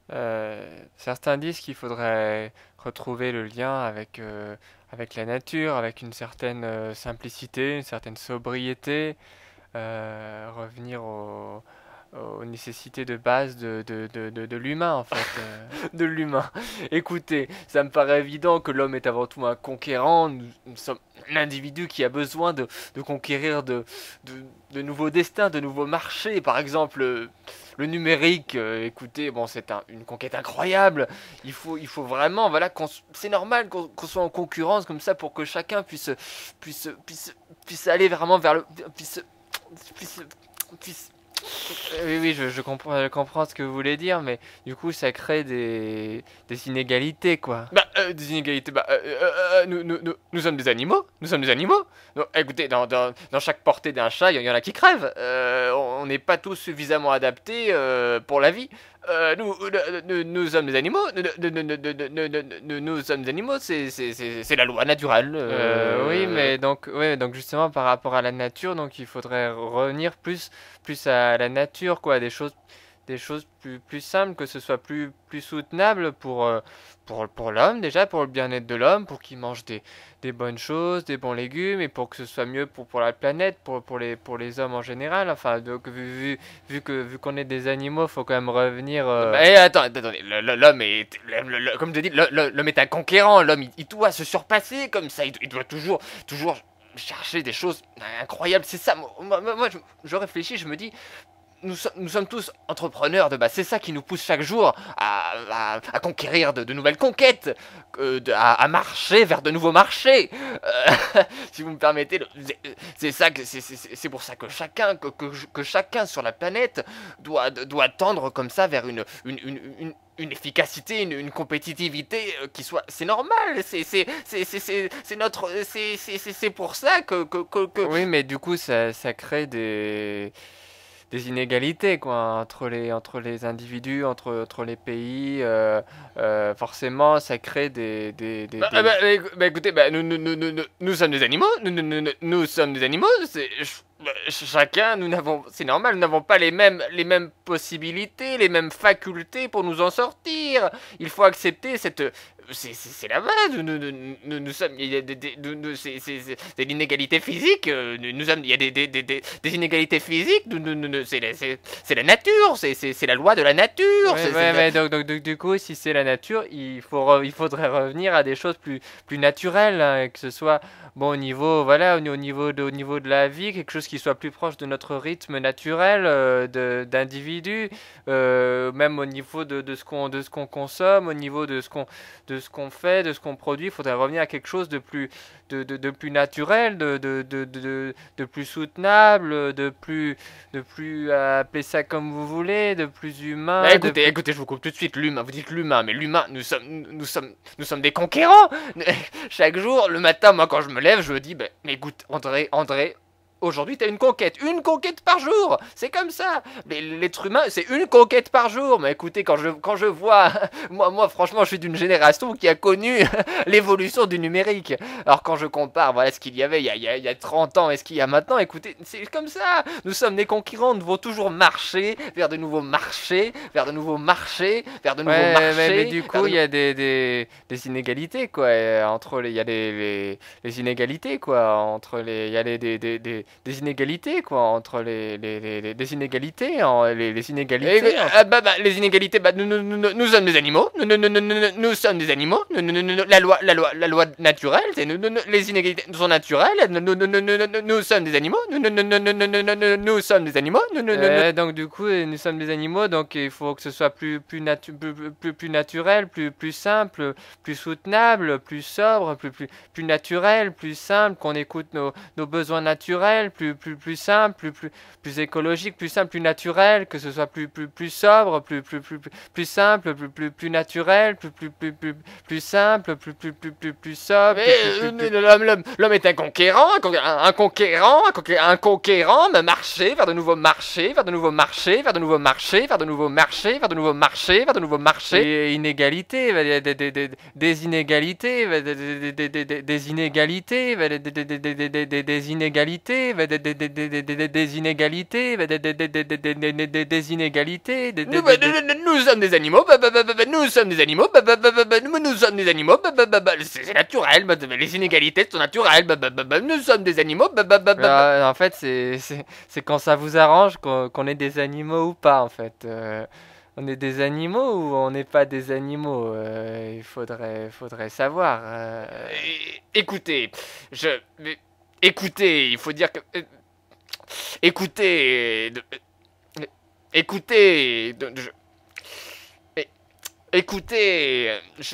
Certains disent qu'il faudrait retrouver le lien avec la nature, avec une certaine simplicité, une certaine sobriété, revenir aux nécessités de base de l'humain en fait. De l'humain. Écoutez, ça me paraît évident que l'homme est avant tout un conquérant. Nous sommes l'individu qui a besoin de conquérir de, de nouveaux destins, de nouveaux marchés. Par exemple, le numérique, écoutez, bon, c'est une conquête incroyable. Il faut vraiment, voilà, c'est normal qu'on soit en concurrence comme ça pour que chacun puisse, puisse, puisse aller vraiment vers le, puisse, puisse, puisse oui, oui, je comprends ce que vous voulez dire, mais du coup, ça crée des inégalités, quoi. Bah, des inégalités, bah, nous sommes des animaux, nous sommes des animaux. Donc, écoutez, dans chaque portée d'un chat, il y en a qui crèvent. On n'est pas tous suffisamment adaptés pour la vie. Nous sommes des animaux, nous sommes des animaux, c'est la loi naturelle. Oui, mais donc, ouais, donc justement par rapport à la nature, donc il faudrait revenir plus à la nature, quoi, des choses plus simples, que ce soit plus soutenable pour l'homme, déjà, pour le bien-être de l'homme, pour qu'il mange des bonnes choses, des bons légumes, et pour que ce soit mieux pour la planète, pour les hommes en général. Enfin, donc, vu qu'on est des animaux, faut quand même revenir. Attendez, l'homme est, comme je dis, l'homme est un conquérant. L'homme, il doit se surpasser comme ça. Il doit toujours chercher des choses incroyables. C'est ça. Moi, je réfléchis, je me dis, nous sommes tous entrepreneurs de base. C'est ça qui nous pousse chaque jour à conquérir de nouvelles conquêtes, à marcher vers de nouveaux marchés. Si vous me permettez, c'est ça c'est pour ça que que chacun sur la planète doit tendre comme ça vers une efficacité, une compétitivité qui soit, c'est normal, c'est notre, c'est pour ça que... Oui, mais du coup, ça crée des inégalités quoi entre les individus entre les pays forcément ça crée écoutez nous sommes des animaux nous sommes des animaux chacun nous n'avons c'est normal nous n'avons pas les mêmes possibilités les mêmes facultés pour nous en sortir il faut accepter cette c'est la base. Nous sommes. Il y a c'est l'inégalité physique. Nous sommes. Il y a des inégalités physiques. C'est la nature. C'est la loi de la nature. Mais donc, du coup, si c'est la nature, il faudrait revenir à des choses plus naturelles, hein, que ce soit bon au niveau, voilà, au niveau de la vie, quelque chose qui soit plus proche de notre rythme naturel d'individu, même au niveau de ce qu'on consomme, au niveau de ce qu'on fait, de ce qu'on produit. Il faudrait revenir à quelque chose de plus naturel, de plus soutenable, de plus appelez ça comme vous voulez, de plus humain. Bah, écoutez, je vous coupe tout de suite. L'humain, vous dites l'humain, mais l'humain, nous sommes des conquérants. Chaque jour, le matin, moi, quand je me lève, je me dis, bah, mais écoute, André, aujourd'hui, t'as une conquête par jour. C'est comme ça. L'être humain, c'est une conquête par jour. Mais écoutez, quand je vois, moi, franchement, je suis d'une génération qui a connu l'évolution du numérique. Alors quand je compare, voilà ce qu'il y avait il y a 30 ans et ce qu'il y a maintenant, écoutez, c'est comme ça. Nous sommes des conquérants, nous devons toujours marcher vers de nouveaux marchés, vers de nouveaux marchés, vers de nouveaux marchés. Mais du coup, il y a des inégalités, quoi. Entre les, il y a les inégalités, quoi. Entre les, il y a des inégalités quoi entre des inégalités les inégalités les inégalités nous sommes des animaux nous sommes des animaux la loi naturelle c'est les inégalités sont naturelles nous sommes des animaux nous sommes des animaux donc du coup nous sommes des animaux donc il faut que ce soit plus naturel plus simple plus soutenable plus sobre plus naturel plus simple qu'on écoute nos besoins naturels plus simple, plus écologique, plus simple, plus naturel, que ce soit plus sobre, plus simple, plus naturel, plus simple, plus sobre. L'homme est un conquérant, un conquérant, mais marcher vers de nouveaux marchés, vers de nouveaux marchés, vers de nouveaux marchés, vers de nouveaux marchés, vers de nouveaux marchés, vers de nouveaux marchés. Et inégalités, des inégalités, des inégalités, des inégalités, inégalités, des inégalités, des inégalités, Nous sommes des animaux, nous sommes des animaux, nous sommes des animaux, c'est naturel, les inégalités sont naturelles, nous sommes des animaux, En fait, c'est quand ça vous arrange qu'on est des animaux ou pas, en fait. On est des animaux ou on n'est pas des animaux? Faudrait savoir. Écoutez, je... Écoutez, il faut dire que... Écoutez... Écoutez... Écoutez...